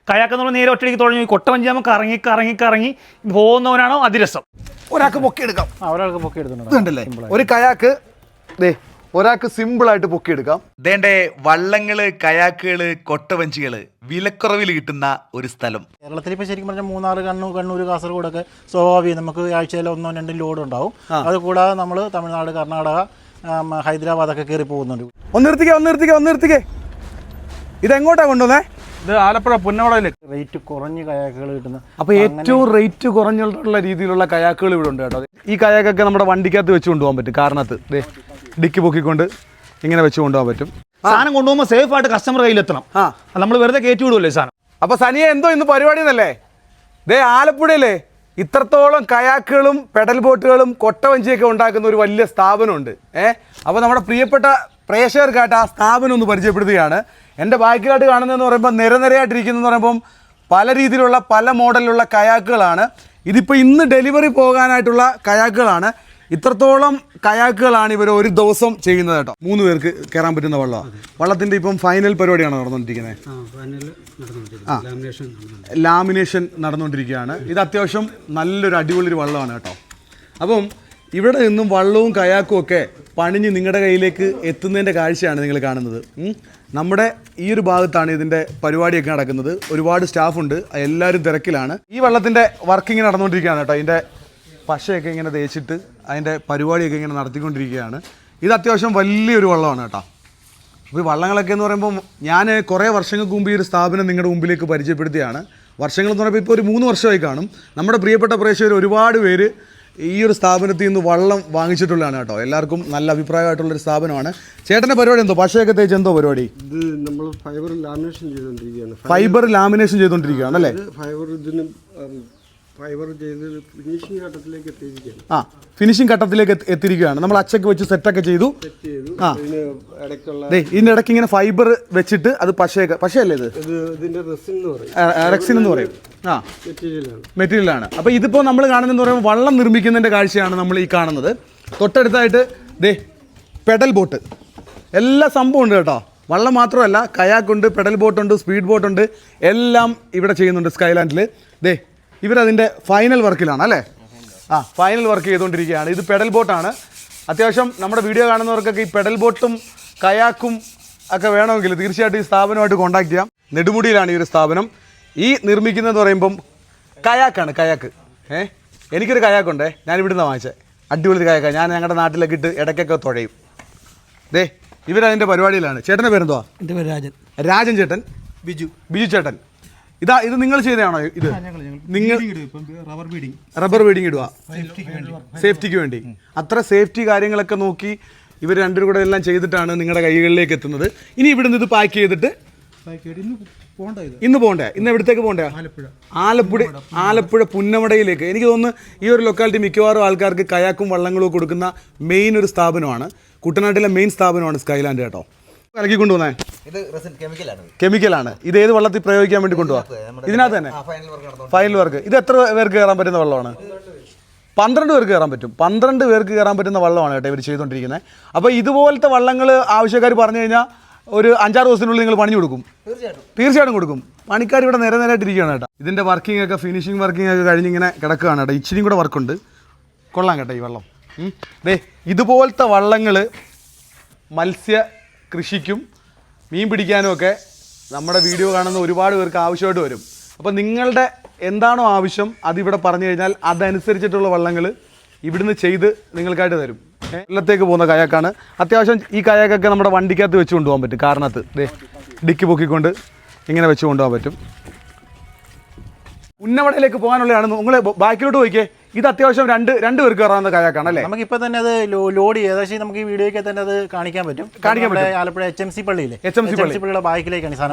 Kayak എന്ന് പറഞ്ഞാൽ നേരെ ഒറ്റയ്ക്ക് തുടങ്ങി കൊട്ടവഞ്ചി നമുക്ക് കറങ്ങി പോകുന്നവനാണോ അതിരസം. ഒരാൾക്ക് പൊക്കിയെടുക്കാം. ഒരാൾക്ക് പൊക്കിയെടുക്കുന്നുണ്ടല്ലേ ഒരു കയാക്ക് ഒരാൾക്ക് സിമ്പിളായിട്ട് പൊക്കിയെടുക്കാം. ദേണ്ടേ വള്ളങ്ങള്, കയാക്കുകള്, കൊട്ടവഞ്ചികള് വിലക്കുറവിൽ കിട്ടുന്ന ഒരു സ്ഥലം. കേരളത്തിൽ ഇപ്പോൾ ശരിക്കും പറഞ്ഞാൽ മൂന്നാർ, കണ്ണൂർ, കാസർഗോഡൊക്കെ സ്വാഭാവികം നമുക്ക് ആഴ്ചയിൽ 1-2 ലോഡ് ഉണ്ടാവും. അത് കൂടാതെ നമ്മൾ തമിഴ്നാട്, കർണാടക, ഹൈദരാബാദൊക്കെ കയറി പോകുന്നുണ്ട്. ഒന്ന് നിർത്തിക്കേ. ഇതെങ്ങോട്ടാ കൊണ്ടുവന്നേ? ഇത് ആലപ്പുഴ പുന്നമടയിലേക്ക് റേറ്റ് കുറഞ്ഞ കയാക്കുകൾ കിട്ടുന്നത്. അപ്പോൾ ഏറ്റവും റേറ്റ് കുറഞ്ഞുള്ള രീതിയിലുള്ള കയാക്കുകൾ ഇവിടെ ഉണ്ട് കേട്ടോ. ഈ കയാക്കൊക്കെ നമ്മുടെ വണ്ടിക്കകത്ത് വെച്ച് കൊണ്ടുപോകാൻ പറ്റും. കാരണത്ത് ഡിക്കി പൊക്കിക്കൊണ്ട് ഇങ്ങനെ വെച്ച് കൊണ്ടുപോകാൻ പറ്റും. സാധനം കൊണ്ടുപോകുമ്പോൾ സേഫ് ആയിട്ട് കസ്റ്റമർ കയ്യിലെത്തണം. നമ്മൾ വെറുതെ കയറ്റി വിടുമല്ലേ സാധനം. അപ്പോൾ സനിയെ എന്തോ ഇന്ന് പരിപാടി എന്നല്ലേ? ആലപ്പുഴയിലെ ഇത്രത്തോളം കയാക്കുകളും പെഡൽ ബോട്ടുകളും കൊട്ടവഞ്ചിയൊക്കെ ഉണ്ടാക്കുന്ന ഒരു വലിയ സ്ഥാപനമുണ്ട്. അപ്പോൾ നമ്മുടെ പ്രിയപ്പെട്ട പ്രേക്ഷകർക്കായിട്ട് ആ സ്ഥാപനം ഒന്ന് പരിചയപ്പെടുത്തുകയാണ്. എൻ്റെ ബാക്കിലായിട്ട് കാണുന്നതെന്ന് പറയുമ്പോൾ നിരനിരയായിട്ടിരിക്കുന്നതെന്ന് പറയുമ്പം പല രീതിയിലുള്ള പല മോഡലിലുള്ള കയാക്കുകളാണ്. ഇതിപ്പോൾ ഇന്ന് ഡെലിവറി പോകാനായിട്ടുള്ള കയാക്കുകളാണ്. ഇത്രത്തോളം കയാക്കുകളാണ് ഇവർ ഒരു ദിവസം ചെയ്യുന്നത് കേട്ടോ. 3 പേർക്ക് കയറാൻ പറ്റുന്ന വള്ളമാണ്. വള്ളത്തിൻ്റെ ഇപ്പം ഫൈനൽ പരിപാടിയാണ് നടന്നുകൊണ്ടിരിക്കുന്നത്. ലാമിനേഷൻ നടന്നുകൊണ്ടിരിക്കുകയാണ്. ഇത് അത്യാവശ്യം നല്ലൊരു അടിപൊളി വള്ളമാണ് കേട്ടോ. അപ്പം ഇവിടെ നിന്നും വള്ളവും കയാക്കും ഒക്കെ പണിഞ്ഞ് നിങ്ങളുടെ കയ്യിലേക്ക് എത്തുന്നതിൻ്റെ കാഴ്ചയാണ് നിങ്ങൾ കാണുന്നത്. നമ്മുടെ ഈ ഒരു ഭാഗത്താണ് ഇതിൻ്റെ പരിപാടിയൊക്കെ നടക്കുന്നത്. ഒരുപാട് സ്റ്റാഫുണ്ട്, എല്ലാവരും തിരക്കിലാണ്. ഈ വള്ളത്തിൻ്റെ വർക്കിങ് നടന്നുകൊണ്ടിരിക്കുകയാണ് കേട്ടോ. അതിൻ്റെ പശയൊക്കെ ഇങ്ങനെ തേച്ചിട്ട് അതിൻ്റെ പരിപാടിയൊക്കെ ഇങ്ങനെ നടത്തിക്കൊണ്ടിരിക്കുകയാണ്. ഇത് അത്യാവശ്യം വലിയൊരു വള്ളമാണ് കേട്ടോ. അപ്പോൾ ഈ വള്ളങ്ങളൊക്കെ എന്ന് പറയുമ്പോൾ ഞാൻ കുറേ വർഷങ്ങൾക്ക് മുമ്പ് ഈ ഒരു സ്ഥാപനം നിങ്ങളുടെ മുമ്പിലേക്ക് പരിചയപ്പെടുത്തിയാണ്. വർഷങ്ങളെന്ന് പറയുമ്പോൾ ഇപ്പോൾ ഒരു 3 വർഷമായി കാണും. നമ്മുടെ പ്രിയപ്പെട്ട പ്രേക്ഷകർ ഒരുപാട് പേര് ഈ ഒരു സ്ഥാപനത്തിൽ നിന്ന് വള്ളം വാങ്ങിച്ചിട്ടുള്ളതാണ് കേട്ടോ. എല്ലാവർക്കും നല്ല അഭിപ്രായമായിട്ടുള്ളൊരു സ്ഥാപനമാണ്. ചേട്ടൻ്റെ പരിപാടി എന്തോ പശയൊക്കെ തേച്ച് എന്തോ പരിപാടി? ഇത് നമ്മൾ ഫൈബർ ലാമിനേഷൻ ചെയ്തുകൊണ്ടിരിക്കുകയാണ്. അല്ലേ? ഫൈബർ ചെയ്ത് ഫിനിഷിംഗ് ഘട്ടത്തിലേക്ക് എത്തിയിരിക്കുകയാണ്. ഫിനിഷിംഗ് ഘട്ടത്തിലേക്ക് എത്തിയിരിക്കുകയാണ്. നമ്മൾ അച്ചൊക്കെ വെച്ച് സെറ്റൊക്കെ ചെയ്തു. ഇതിൻ്റെ ഇടയ്ക്ക് ഇങ്ങനെ ഫൈബർ വെച്ചിട്ട് അത് പശയല്ലേ ഇതിന്റെ റെക്സിൻ എന്ന് പറയും. മെറ്റീരിയലാണ്. അപ്പോൾ ഇതിപ്പോൾ നമ്മൾ കാണുന്നതെന്ന് പറയുമ്പോൾ വള്ളം നിർമ്മിക്കുന്നതിൻ്റെ കാഴ്ചയാണ് നമ്മൾ ഈ കാണുന്നത്. തൊട്ടടുത്തായിട്ട് പെഡൽ ബോട്ട് എല്ലാ സംഭവം ഉണ്ട് കേട്ടോ. വള്ളം മാത്രമല്ല, കയാക്കുണ്ട്, പെഡൽ ബോട്ടുണ്ട്, സ്പീഡ് ബോട്ടുണ്ട്, എല്ലാം ഇവിടെ ചെയ്യുന്നുണ്ട് സ്കൈലാൻഡിൽ. ഇവരതിൻ്റെ ഫൈനൽ വർക്കിലാണ് അല്ലേ? ഫൈനൽ വർക്ക് ചെയ്തുകൊണ്ടിരിക്കുകയാണ്. ഇത് പെഡൽ ബോട്ടാണ്. അത്യാവശ്യം നമ്മുടെ വീഡിയോ കാണുന്നവർക്കൊക്കെ ഈ പെഡൽ ബോട്ടും കയാക്കും ഒക്കെ വേണമെങ്കിൽ തീർച്ചയായിട്ടും ഈ സ്ഥാപനമായിട്ട് കോൺടാക്ട് ചെയ്യാം. നെടുമുടിയിലാണ് ഈ ഒരു സ്ഥാപനം. ഈ നിർമ്മിക്കുന്നതെന്ന് പറയുമ്പം കയാക്കാണ്. കയാക്ക് എനിക്കൊരു കയാക്കുണ്ടേ, ഞാൻ ഇവിടുന്ന് വാങ്ങിച്ചത്. അടിപൊളി കയാക്കാണ്. ഞാൻ ഞങ്ങളുടെ നാട്ടിലൊക്കെ ഇട്ട് ഇടയ്ക്കൊക്കെ തുഴയും. ഇവരതിൻ്റെ പരിപാടിയിലാണ്. ചേട്ടൻ്റെ പേരെന്തുവാ? എൻ്റെ പേര് രാജൻ. രാജൻ ചേട്ടൻ. ബിജു ചേട്ടൻ. ഇത് നിങ്ങൾ ചെയ്തതാണോ? ഇത് നിങ്ങൾ റബ്ബർ ബീഡിങ് ഇടുക സേഫ്റ്റിക്ക് വേണ്ടി. അത്ര സേഫ്റ്റി കാര്യങ്ങളൊക്കെ നോക്കി ഇവർ രണ്ടുപേരും കൂടെ എല്ലാം ചെയ്തിട്ടാണ് നിങ്ങളുടെ കൈകളിലേക്ക് എത്തുന്നത്. ഇനി ഇവിടുന്ന് ഇത് പാക്ക് ചെയ്തിട്ട് ഇന്ന് പോകണ്ടേ? ഇന്ന് എവിടത്തേക്ക് പോകണ്ടേ? ആലപ്പുഴ പുന്നമടയിലേക്ക്. എനിക്ക് തോന്നുന്നു ഈ ഒരു ലൊക്കാലിറ്റി മിക്കവാറും ആൾക്കാർക്ക് കയാക്കും വള്ളങ്ങളും കൊടുക്കുന്ന മെയിൻ ഒരു സ്ഥാപനമാണ്. കുട്ടനാട്ടിലെ മെയിൻ സ്ഥാപനമാണ് സ്കൈലാൻഡ് കേട്ടോ. കലക്കി കൊണ്ടുപോകുന്നേ കെമിക്കലാണ്. ഇത് ഏത് വള്ളത്തിൽ പ്രയോഗിക്കാൻ വേണ്ടി കൊണ്ടുപോകാം? ഇതിനകത്ത് തന്നെ ഫൈനൽ വർക്ക്. ഇത് എത്ര പേർക്ക് കയറാൻ പറ്റുന്ന വള്ളമാണ്? 12 പേർക്ക് കയറാൻ പറ്റും. 12 പേർക്ക് കയറാൻ പറ്റുന്ന വള്ളമാണ് കേട്ടോ ഇവർ ചെയ്തുകൊണ്ടിരിക്കുന്നത്. അപ്പോൾ ഇതുപോലത്തെ വള്ളങ്ങൾ ആവശ്യക്കാർ പറഞ്ഞു കഴിഞ്ഞാൽ ഒരു 5-6 ദിവസത്തിനുള്ളിൽ നിങ്ങൾ പണി കൊടുക്കും? തീർച്ചയായിട്ടും കൊടുക്കും. പണിക്കാർ ഇവിടെ നിരനിരായിട്ടിരിക്കുകയാണ് കേട്ടോ. ഇതിൻ്റെ വർക്കിംഗ് ഒക്കെ ഫിനിഷിംഗ് വർക്കിംഗ് ഒക്കെ കഴിഞ്ഞിങ്ങനെ കിടക്കുകയാണ് കേട്ടോ. ഇച്ചിരിയും കൂടെ വർക്കുണ്ട്. കൊള്ളാം കേട്ടോ ഈ വള്ളം. ഇതുപോലത്തെ വള്ളങ്ങൾ മത്സ്യ കൃഷിക്കും മീൻ പിടിക്കാനും ഒക്കെ നമ്മുടെ വീഡിയോ കാണുന്ന ഒരുപാട് പേർക്ക് ആവശ്യമായിട്ട് വരും. അപ്പോൾ നിങ്ങളുടെ എന്താണോ ആവശ്യം അതിവിടെ പറഞ്ഞു കഴിഞ്ഞാൽ അതനുസരിച്ചിട്ടുള്ള വള്ളങ്ങൾ ഇവിടുന്ന് ചെയ്ത് നിങ്ങൾക്കായിട്ട് തരും. വെള്ളത്തേക്ക് പോകുന്ന കയാക്കാണ്. അത്യാവശ്യം ഈ കയാക്കൊക്കെ നമ്മുടെ വണ്ടിക്കകത്ത് വെച്ച് കൊണ്ടുപോകാൻ പറ്റും. കാരണത്ത് ഡിക്കി പൊക്കിക്കൊണ്ട് ഇങ്ങനെ വെച്ച് കൊണ്ടുപോകാൻ പറ്റും. പുന്നമടയിലേക്ക് പോകാനുള്ളതാണ്. നിങ്ങൾ ബാക്കിലോട്ട് പോയിക്കേ. ഇത് അത്യാവശ്യം രണ്ട് പേർക്ക് കയറാവുന്ന കയാക്കാണ് അല്ലേ? നമുക്കിപ്പോൾ തന്നെ അത് ലോഡ് ഏകദേശം നമുക്ക് ഈ വീഡിയോയ്ക്ക് തന്നെ അത് കാണിക്കാൻ പറ്റും. ആലപ്പുഴ HMC പള്ളിയിലെ പള്ളിയുടെ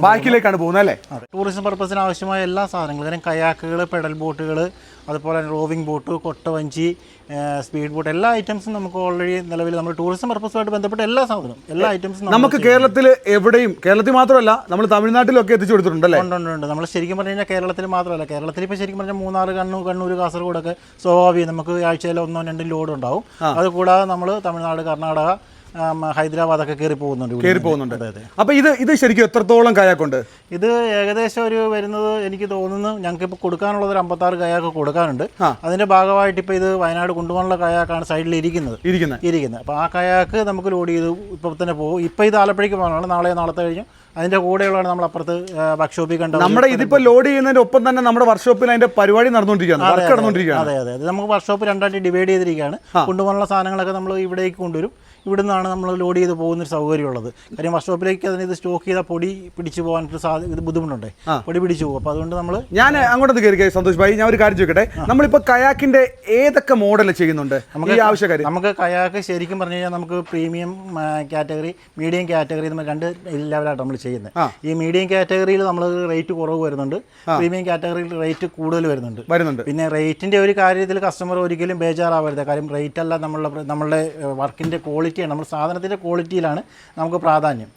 ബാക്കിലേക്കാണ് പോകുന്നത് അല്ലേ? ടൂറിസം പർപ്പസിന് ആവശ്യമായ എല്ലാ സാധനങ്ങളും, കാരണം കയാക്കുകൾ, പെഡൽ ബോട്ടുകൾ, അതുപോലെ തന്നെ റോവിംഗ് ബോട്ട്, കൊട്ടവഞ്ചി, സ്പീഡ് ബോട്ട്, എല്ലാ ഐറ്റംസും നമുക്ക് ഓൾറെഡി നിലവിൽ നമ്മൾ ടൂറിസം പർപ്പസുമായിട്ട് ബന്ധപ്പെട്ട എല്ലാ സാധനവും, എല്ലാ ഐറ്റംസും നമുക്ക് കേരളത്തിൽ എവിടെയും, കേരളത്തിൽ മാത്രമല്ല നമ്മൾ തമിഴ്നാട്ടിലൊക്കെ എത്തിച്ചു കൊടുത്തിട്ടുണ്ടല്ലേ? ഉണ്ട്. നമ്മൾ ശരിക്കും പറഞ്ഞു കഴിഞ്ഞാൽ കേരളത്തിൽ മാത്രമല്ല, കേരളത്തിൽ ഇപ്പോൾ ശരിക്കും പറഞ്ഞാൽ മൂന്നാർ, കണ്ണൂർ, കാസർഗോഡൊക്കെ സ്വാഭാവികം നമുക്ക് ആഴ്ചയിൽ 1-2 ലോഡ് ഉണ്ടാവും. അതുകൂടാതെ നമ്മൾ തമിഴ്നാട്, കർണാടക, ഹൈദരാബാദൊക്കെ കയറി പോകുന്നുണ്ട്. അതെ. അപ്പോൾ ഇത് ശരിക്കും എത്രത്തോളം കയാക്കുണ്ട്? ഇത് ഏകദേശം ഒരു വരുന്നത് എനിക്ക് തോന്നുന്നു ഞങ്ങൾക്ക് ഇപ്പോൾ കൊടുക്കാനുള്ളത് ഒരു 56 കയാക്ക് കൊടുക്കാനുണ്ട്. അതിന്റെ ഭാഗമായിട്ട് ഇപ്പോൾ ഇത് വയനാട് കൊണ്ടുപോകാനുള്ള കയാക്കാണ് സൈഡിൽ ഇരിക്കുന്നത്. അപ്പോൾ ആ കയാക്ക് നമുക്ക് ലോഡ് ചെയ്ത് ഇപ്പോൾ തന്നെ പോകും. ഇപ്പോൾ ഇത് ആലപ്പുഴയ്ക്ക് പോകാനാണ്, നാളത്തെ കഴിഞ്ഞ് അതിന്റെ കൂടെയുള്ളതാണ് നമ്മൾ അപ്പുറത്ത് വർക്ക്ഷോപ്പിൽ കണ്ടത്. നമ്മുടെ ഇതിപ്പോൾ ലോഡ് ചെയ്യുന്നതിന്റെ ഒപ്പം തന്നെ നമ്മുടെ വർക്ക്ഷോപ്പിൽ അതിന്റെ പരിപാടി നടന്നുകൊണ്ടിരിക്കുകയാണ്. അതെ. നമുക്ക് വർക്ക്ഷോപ്പ് രണ്ടായിട്ട് ഡിവൈഡ് ചെയ്തിരിക്കുകയാണ്. കൊണ്ടുപോകാനുള്ള സാധനങ്ങളൊക്കെ നമ്മൾ ഇവിടേക്ക് കൊണ്ടുവരും. ഇവിടുന്നാണ് നമ്മൾ ലോഡ് ചെയ്ത് പോകുന്നൊരു സൗകര്യമുള്ളത്. കാര്യം വർക്ക്ഷോപ്പിലേക്ക് അതിന് ഇത് സ്റ്റോക്ക് ചെയ്താൽ പൊടി പിടിച്ചു പോകാനൊരു ഇത് ബുദ്ധിമുട്ടുണ്ടേ, പൊടി പിടിച്ചു പോകും. അപ്പോൾ അതുകൊണ്ട് നമ്മൾ ഞാൻ അങ്ങോട്ട് കയറി സന്തോഷ് ഭായി, ഞാൻ ഒരു കാര്യം ചോദിക്കട്ടെ, നമ്മളിപ്പോൾ കയാക്കിന്റെ ഏതൊക്കെ മോഡൽ ചെയ്യുന്നുണ്ട് ഈ ആവശ്യക്കാർ? നമുക്ക് കയാക്ക് ശരിക്കും പറഞ്ഞു കഴിഞ്ഞാൽ നമുക്ക് പ്രീമിയം കാറ്റഗറി, മീഡിയം കാറ്റഗറി നമ്മൾ 2 ലെവലായിട്ട് നമ്മൾ ചെയ്യുന്നത്. ഈ മീഡിയം കാറ്റഗറിയിൽ നമ്മൾ റേറ്റ് കുറവ് വരുന്നുണ്ട്, പ്രീമിയം കാറ്റഗറിയിൽ റേറ്റ് കൂടുതൽ വരുന്നുണ്ട്. പിന്നെ റേറ്റിന്റെ ഒരു കാര്യത്തിൽ കസ്റ്റമർ ഒരിക്കലും ബേജാറാവരുത്. കാര്യം റേറ്റ് അല്ല നമ്മളുടെ വർക്കിന്റെ ക്വാളിറ്റി, നമ്മൾ സാധനത്തിന്റെ ക്വാളിറ്റിയിലാണ് നമുക്ക് പ്രാധാന്യം.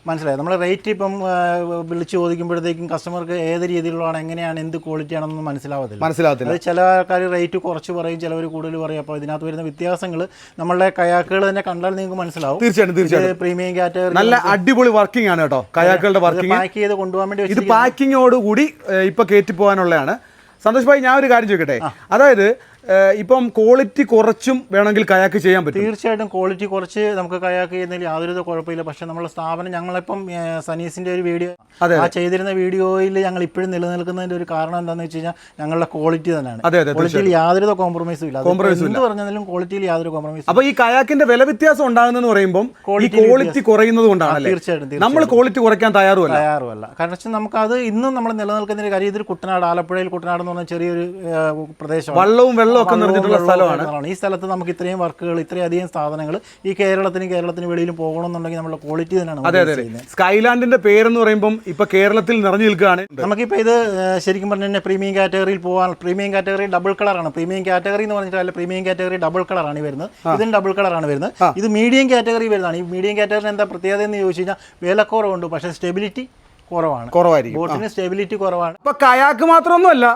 മനസ്സിലായി? നമ്മൾ റേറ്റ് ഇപ്പം വിളിച്ച് ചോദിക്കുമ്പോഴത്തേക്കും കസ്റ്റമർക്ക് ഏത് രീതിയിലുള്ളതാണ്, എങ്ങനെയാണ്, എന്ത് ക്വാളിറ്റി ആണെന്നൊന്നും മനസ്സിലാവത്തില്ല. അത് ചില ആൾക്കാർ റേറ്റ് കുറച്ച് പറയും, ചിലവർ കൂടുതൽ പറയും. അപ്പോൾ ഇതിനകത്ത് വരുന്ന വ്യത്യാസങ്ങൾ നമ്മളുടെ കയാക്കുകൾ തന്നെ കണ്ടാൽ നിങ്ങൾക്ക് മനസ്സിലാവും. തീർച്ചയായിട്ടും പ്രീമിയം കാറ്റഗറി നല്ല അടിപൊളി വർക്കിംഗ് ആണ് കേട്ടോ. കയാക്കുകളുടെ വർക്കിംഗ് പാക്ക് ചെയ്ത് കൊണ്ടുപോകാൻ വേണ്ടി ഇത് പാക്കിങ്ങോട് കൂടി ഇപ്പൊ കയറ്റി പോകാനുള്ളതാണ്. സന്തോഷ് ഭായി, ഞാൻ ഒരു കാര്യം ചോദിക്കട്ടെ, അതായത് ഇപ്പം ക്വാളിറ്റി കുറച്ചും വേണമെങ്കിൽ കയാക്ക് ചെയ്യാൻ പറ്റും? തീർച്ചയായിട്ടും ക്വാളിറ്റി കുറച്ച് നമുക്ക് കയാക്ക് ചെയ്യുന്നതിൽ യാതൊരു കുഴപ്പമില്ല. പക്ഷേ നമ്മുടെ സ്ഥാപനം, ഞങ്ങളിപ്പം സനീസിന്റെ ഒരു വീഡിയോ ചെയ്തിരുന്ന വീഡിയോയിൽ ഞങ്ങൾ ഇപ്പോഴും നിലനിൽക്കുന്നതിന്റെ ഒരു കാരണം എന്താണെന്ന് വെച്ച് കഴിഞ്ഞാൽ ഞങ്ങളുടെ ക്വാളിറ്റി തന്നെയാണ്. ക്വാളിറ്റിയിൽ യാതൊരു കോംപ്രമൈസും ഇല്ല. എന്ത് പറഞ്ഞാലും ക്വാളിറ്റിയിൽ യാതൊരു കോംപ്രമൈസും. അപ്പോൾ ഈ കയാക്കിന്റെ വില വ്യത്യാസം ഉണ്ടാകുന്നെന്ന് പറയുമ്പോൾ ക്വാളിറ്റി കുറയുന്നത് കൊണ്ടാണ്. തീർച്ചയായിട്ടും നമ്മൾ ക്വാളിറ്റി കുറയ്ക്കാൻ തയ്യാറുമല്ല. കാരണം വെച്ചാൽ നമുക്കത് ഇന്നും നമ്മൾ നിലനിൽക്കുന്ന ഒരു കാര്യം. ഇതൊരു കുട്ടനാട്, ആലപ്പുഴയിൽ കുട്ടനാട് എന്ന് പറഞ്ഞ ചെറിയൊരു പ്രദേശം, വെള്ളവും ഒക്കെ നിറഞ്ഞിട്ടുള്ള സ്ഥലമാണ്. ഈ സ്ഥലത്ത് നമുക്ക് ഇത്രയും വർക്കുകൾ, ഇത്രയധികം സാധനങ്ങൾ ഈ കേരളത്തിന് വെളിയിലും പോകണമെന്നുണ്ടെങ്കിൽ നമ്മുടെ ക്വാളിറ്റി തന്നെയാണ്. സ്കൈലാൻഡിന്റെ പേരെന്ന് പറയുമ്പോൾ ഇപ്പൊ കേരളത്തിൽ നിറഞ്ഞു നിൽക്കുകയാണ്. നമുക്കിപ്പോൾ ഇത് ശരിക്കും പറഞ്ഞു കഴിഞ്ഞാൽ പ്രീമിയം കാറ്റഗറിയിൽ പോകാൻ, പ്രീമിയം കാറ്റഗറി ഡബിൾ കളറാണ്. പ്രീമിയം കാറ്റഗറി എന്ന് പറഞ്ഞിട്ട് പ്രീമിയം കാറ്റഗറി ഡബിൾ കളറാണ് ഈ വരുന്നത്. ഇതിന് ഡബിൾ കളറാണ് വരുന്നത്. ഇത് മീഡിയം കാറ്റഗറി വരുന്നതാണ്. ഈ മീഡിയം കാറ്റഗറി എന്താ പ്രത്യേകത എന്ന് ചോദിച്ചു കഴിഞ്ഞാൽ വിലക്കുറവുണ്ട്, പക്ഷേ സ്റ്റെബിലിറ്റി കുറവായിരിക്കും. ബോട്ടിന് സ്റ്റെബിലിറ്റി കുറവാണ്. ഇപ്പൊ കയാക്ക് മാത്രമൊന്നുമല്ല,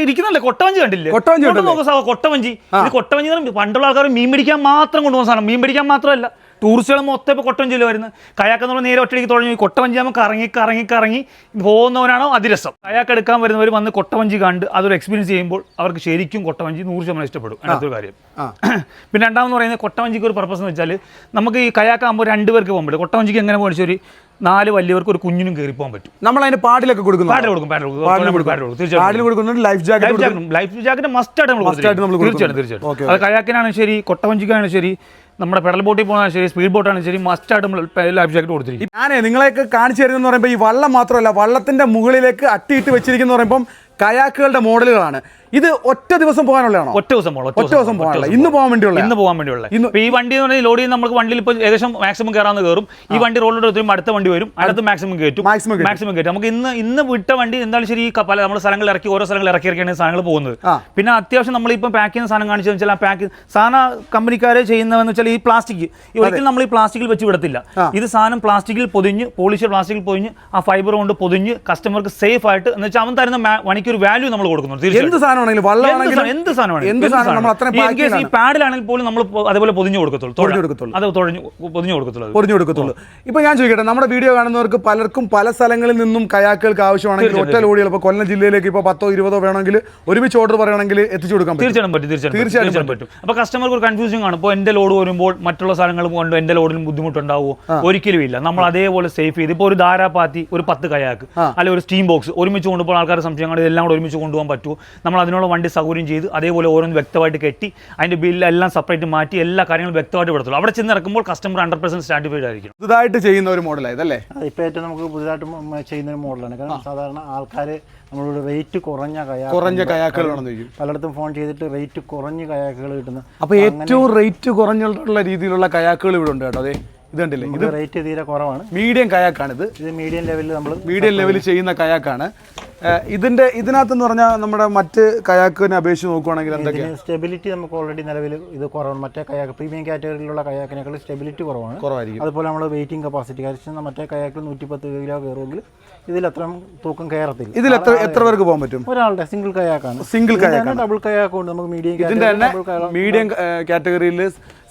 ഇരിക്കുന്നല്ലേ കൊട്ടവഞ്ചി കണ്ടില്ലേ? കൊട്ടവഞ്ചി പണ്ടുള്ള ആൾക്കാർ മീൻ പിടിക്കാൻ മാത്രം കൊണ്ടുപോകുന്ന സാധനം. മീൻ പിടിക്കാൻ മാത്രമല്ല, ടൂറിസ്റ്റുകൾ മൊത്തം ഇപ്പോൾ കൊട്ടവഞ്ചിയിൽ വരുന്നത്. കയാക്കെന്നുള്ള നേരെ ഒറ്റയ്ക്ക് തുടങ്ങി കൊട്ടവഞ്ചി നമുക്ക് കറങ്ങി പോകുന്നവനാണോ അതിരസം. കയാക്ക് എടുക്കാൻ വരുന്നവർ വന്ന് കൊട്ടവഞ്ചി കണ്ട് അതൊരു എക്സ്പീരിയൻസ് ചെയ്യുമ്പോൾ അവർക്ക് ശരിക്കും കൊട്ടവഞ്ചി 100% ഇഷ്ടപ്പെടും. അതിനകത്തൊരു കാര്യം. പിന്നെ രണ്ടാമെന്ന് പറയുന്നത് കൊട്ടവഞ്ചിക്ക് ഒരു പർപ്പസ് എന്ന് വെച്ചാൽ നമുക്ക് ഈ കയാക്കാകുമ്പോൾ 2 പേർക്ക് പോകാൻ പറ്റും. കൊട്ടവഞ്ചിക്ക് എങ്ങനെ പോകാൻ ഒരു 4 വലിയവർക്ക് ഒരു കുഞ്ഞിനും കയറി പോകാൻ പറ്റും. നമ്മൾ അതിന് പാടിലൊക്കെ കൊടുക്കും. ലൈഫ് ജാക്കറ്റ് മസ്റ്റ് ആയിട്ട് നമ്മൾ തീർച്ചയായിട്ടും. അത് കയാക്കിനാണ് ശരി, കൊട്ടവഞ്ചിക്കാണ് ശരി, നമ്മുടെ പെഡൽ ബോട്ടിൽ പോകുന്നതാണ് ശരി, സ്പീഡ് ബോട്ടാണ് ശരി, മസ്റ്റായിട്ട് നമ്മൾ ലൈഫ് ജാക്കറ്റ് കൊടുത്തിരിക്കും. ഞാനേ നിങ്ങളെയൊക്കെ കാണിച്ചു തരുന്നതെന്ന് പറയുമ്പോൾ ഈ വള്ളം മാത്രമല്ല, വള്ളത്തിന്റെ മുകളിലേക്ക് അട്ടിയിട്ട് വെച്ചിരിക്കുന്ന പറയുമ്പോൾ കയാക്കുകളുടെ മോഡലുകളാണ്. ഇത് ഒറ്റ ദിവസം പോകാനുള്ളതാണോ? ഒറ്റ ദിവസം പോകാനുള്ള, ഇന്ന് പോകാൻ വേണ്ടിയുള്ള. ഈ വണ്ടി എന്ന് പറഞ്ഞാൽ ലോഡ് ചെയ്യുന്ന നമുക്ക് വണ്ടിയിൽ ഇപ്പോൾ ഏകദേശം മാക്സിമം കയറാന്ന് കയറും. ഈ വണ്ടി റോഡിൽ എടുത്തും അടുത്ത വണ്ടി വരും, അടുത്ത് മാക്സിമം കയറ്റും. നമുക്ക് ഇന്ന് വിട്ട വണ്ടി എന്തായാലും ശരി പല നമ്മൾ സ്ഥലങ്ങൾ ഇറക്കി, ഓരോ സ്ഥലങ്ങൾ ഇറക്കിയാണ് സാധനങ്ങൾ പോകുന്നത്. പിന്നെ അത്യാവശ്യം നമ്മളിപ്പോൾ പാക്ക് ചെയ്യുന്ന സാധനം കാണിച്ചു വെച്ചാൽ ആ പാക്ക് സാധന കമ്പനിക്കാരെ ചെയ്യുന്നതെന്ന് വെച്ചാൽ ഈ പ്ലാസ്റ്റിക് ഒരിക്കലും നമ്മൾ ഈ പ്ലാസ്റ്റിക്കിൽ വെച്ച് വിടത്തില്ല. ഇത് സാധനം പ്ലാസ്റ്റിക്കിൽ പൊതിഞ്ഞ്, പോളിഷ് പ്ലാസ്റ്റിക്കിൽ പൊതിഞ്ഞ് ആ ഫൈബർ കൊണ്ട് പൊതിഞ്ഞ് കസ്റ്റമർക്ക് സേഫ് ആയിട്ട് എന്ന് വെച്ചാൽ അവൻ തരുന്ന മണിക്ക് ഒരു വാല്യൂ നമ്മൾ കൊടുക്കുന്നുണ്ട്. എന്ത് സാധനമാണെങ്കിലും ഈ പാഡിലാണെങ്കിൽ പോലും നമ്മൾ അതേപോലെ പൊതിഞ്ഞു കൊടുക്കത്തുള്ളൂ. ഇപ്പൊ ഞാൻ ചോദിക്കട്ടെ, നമ്മുടെ വീഡിയോ കാണുന്നവർക്ക് പലർക്കും പല സ്ഥലങ്ങളിൽ നിന്നും കയാക്കുകൾക്ക് ആവശ്യമാണെങ്കിൽ ഒറ്റ ലോഡികൾ ഇപ്പോൾ കൊല്ലം ജില്ലയിലേക്ക് ഇപ്പോൾ 10-20 വേണമെങ്കിൽ ഒരുമിച്ച് ഓർഡർ പറയുകയാണെങ്കിൽ എത്തിച്ചു കൊടുക്കാൻ തീർച്ചയായിട്ടും പറ്റും. അപ്പൊ കസ്റ്റമർക്ക് ഒരു കൺഫ്യൂഷൻ ആണ്. ഇപ്പോൾ എന്റെ ലോഡ് വരുമ്പോൾ മറ്റുള്ള സ്ഥലങ്ങളും കൊണ്ട് എന്റെ ലോഡിലും ബുദ്ധിമുട്ടുണ്ടാവുമോ? ഒരിക്കലും ഇല്ല. നമ്മൾ അതേപോലെ സേഫ് ചെയ്ത് ഇപ്പോൾ ഒരു ധാരാപാത്തി, ഒരു 10 കയാക്ക് അല്ലെങ്കിൽ ഒരു സ്റ്റീം ബോക്സ് ഒരുമിച്ച് കൊണ്ടുപോകുന്ന ആൾക്കാരുടെ സംശയങ്ങൾ ഇതെല്ലാം കൂടെ ഒരുമിച്ച് കൊണ്ടുപോകാൻ പറ്റുമോ? നമ്മൾ അതിനുള്ള വണ്ടി സൗകര്യം ചെയ്ത് അതേപോലെ ഓരോന്ന് വ്യക്തമായിട്ട് കെട്ടി അതിന്റെ ബില്ല് എല്ലാം സെപ്പറേറ്റ് മാറ്റി എല്ലാ കാര്യങ്ങളും വ്യക്തമായിട്ട് പെടുത്തുള്ളൂ. അവിടെ ചെന്ന് ഇറക്കുമ്പോൾ കസ്റ്റമർ 100% സാറ്റിസ്ഫൈഡ് ആയിരിക്കും. പുതുതായിട്ട് ചെയ്യുന്ന ഒരു മോഡലാണ് ഇതല്ലേ? ഇപ്പോൾ ഏറ്റവും നമുക്ക് പുതുതായിട്ട് ചെയ്യുന്ന ഒരു മോഡലാണ്. കാരണം സാധാരണ ആൾക്കാർ നമ്മളോട് റേറ്റ് കുറഞ്ഞ കയാക്കുകളാണെന്ന് ചോദിക്കും. പലയിടത്തും ഫോൺ ചെയ്തിട്ട് റേറ്റ് കുറഞ്ഞ കയാക്കുകൾ കിട്ടുന്നത്. അപ്പോൾ ഏറ്റവും റേറ്റ് കുറഞ്ഞുള്ള രീതിയിലുള്ള കയാക്കുകൾ ഇവിടെ ഉണ്ട് കേട്ടോ. അതെ, ഇത് കണ്ടില്ലേ, ഇത് റേറ്റ് തീരെ കുറവാണ്. മീഡിയം കയാക്കാണിത്. ഇത് മീഡിയം ലെവലിൽ നമ്മൾ ചെയ്യുന്ന കയാക്കാണ്. ഇതിനകത്തെന്ന് പറഞ്ഞാൽ നമ്മുടെ മറ്റ് കയാക്കിനെ അപേക്ഷിച്ച് നോക്കുവാണെങ്കിൽ എന്തൊക്കെയാണ് സ്റ്റെബിലിറ്റി നമുക്ക് ഓൾറെഡി നിലവിൽ ഇത് കുറവാണ്. മറ്റേ കയാക്ക് പ്രീമിയം കാറ്റഗറിയിലുള്ള കയാക്കിനേക്കാൾ സ്റ്റെബിലിറ്റി കുറവായിരിക്കും. അതുപോലെ നമ്മൾ വെയിറ്റിംഗ് കപ്പാസിറ്റി കാരണം മറ്റേ കയാക്കിൽ 110 കിലോ കയറുമെങ്കിൽ ഇതിൽ അത്ര തൂക്കം കയറത്തില്ല. ഇതിൽ എത്ര പേർക്ക് പോകാൻ പറ്റും? ഒരാളുടെ സിംഗിൾ കയാക്കാണ്. ഡബിൾ കയാക്ക് നമുക്ക് മീഡിയം കാറ്റഗറിയിൽ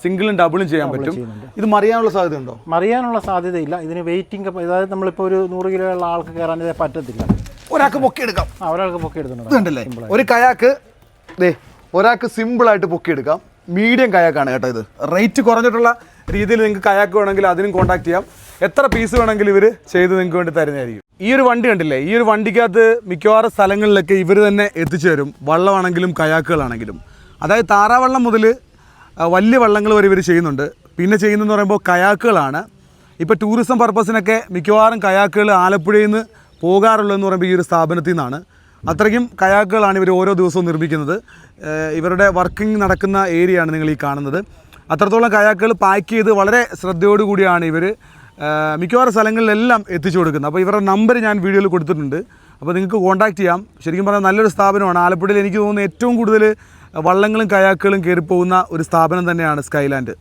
സിംഗിളും ഡബിളും ചെയ്യാൻ പറ്റും. ഇത് മറിയാനുള്ള സാധ്യതയുണ്ടോ? മറിയാനുള്ള സാധ്യതയില്ല. ഇതിന് വെയിറ്റിംഗ്, അതായത് നമ്മളിപ്പോൾ ഒരു 100 കിലോ ഉള്ള ആൾക്ക് കയറാൻ ഇത് പറ്റത്തില്ല. ഒരാൾക്ക് പൊക്കിയെടുക്കാം. ഒരാൾക്ക് പൊക്കിയെടുത്തിട്ടുണ്ട്. ഇതുണ്ടല്ലേ ഒരു കയാക്ക്, ഒരാൾക്ക് സിമ്പിളായിട്ട് പൊക്കിയെടുക്കാം. മീഡിയം കയാക്കാണ് കേട്ടോ ഇത്. റേറ്റ് കുറഞ്ഞിട്ടുള്ള രീതിയിൽ നിങ്ങൾക്ക് കയാക്ക് വേണമെങ്കിൽ അതിനും കോൺടാക്ട് ചെയ്യാം. എത്ര പീസ് വേണമെങ്കിലും ഇവർ ചെയ്ത് നിങ്ങൾക്ക് വേണ്ടി തരുന്നതായിരിക്കും. ഈ ഒരു വണ്ടി കണ്ടില്ലേ, ഈ ഒരു വണ്ടിക്കകത്ത് മിക്കവാറും സ്ഥലങ്ങളിലൊക്കെ ഇവർ തന്നെ എത്തിച്ചു തരും, വള്ളമാണെങ്കിലും കയാക്കുകളാണെങ്കിലും. അതായത് താറാവള്ളം മുതൽ വലിയ വള്ളങ്ങൾ വരെ ഇവർ ചെയ്യുന്നുണ്ട്. പിന്നെ ചെയ്യുന്നതെന്ന് പറയുമ്പോൾ കയാക്കുകളാണ്. ഇപ്പോൾ ടൂറിസം പർപ്പസിനൊക്കെ മിക്കവാറും കയാക്കുകൾ ആലപ്പുഴയിൽ നിന്ന് പോകാറുള്ളതെന്ന് പറയുമ്പോൾ ഈ ഒരു സ്ഥാപനത്തിൽ നിന്നാണ്. അത്രയ്ക്കും കയാക്കുകളാണ് ഇവർ ഓരോ ദിവസവും നിർമ്മിക്കുന്നത്. ഇവരുടെ വർക്കിംഗ് നടക്കുന്ന ഏരിയയാണ് നിങ്ങൾ ഈ കാണുന്നത്. അത്രത്തോളം കയാക്കുകൾ പാക്ക് ചെയ്ത് വളരെ ശ്രദ്ധയോടുകൂടിയാണ് ഇവർ മിക്കവാറും സ്ഥലങ്ങളിലെല്ലാം എത്തിച്ചു കൊടുക്കുന്നത്. അപ്പോൾ ഇവരുടെ നമ്പർ ഞാൻ വീഡിയോയിൽ കൊടുത്തിട്ടുണ്ട്. അപ്പോൾ നിങ്ങൾക്ക് കോൺടാക്റ്റ് ചെയ്യാം. ശരിക്കും പറഞ്ഞാൽ നല്ലൊരു സ്ഥാപനമാണ്. ആലപ്പുഴയിൽ എനിക്ക് തോന്നുന്നു ഏറ്റവും കൂടുതൽ വള്ളങ്ങളും കയാക്കുകളും കയറിപ്പോകുന്ന ഒരു സ്ഥാപനം തന്നെയാണ് സ്കൈലാൻഡ്.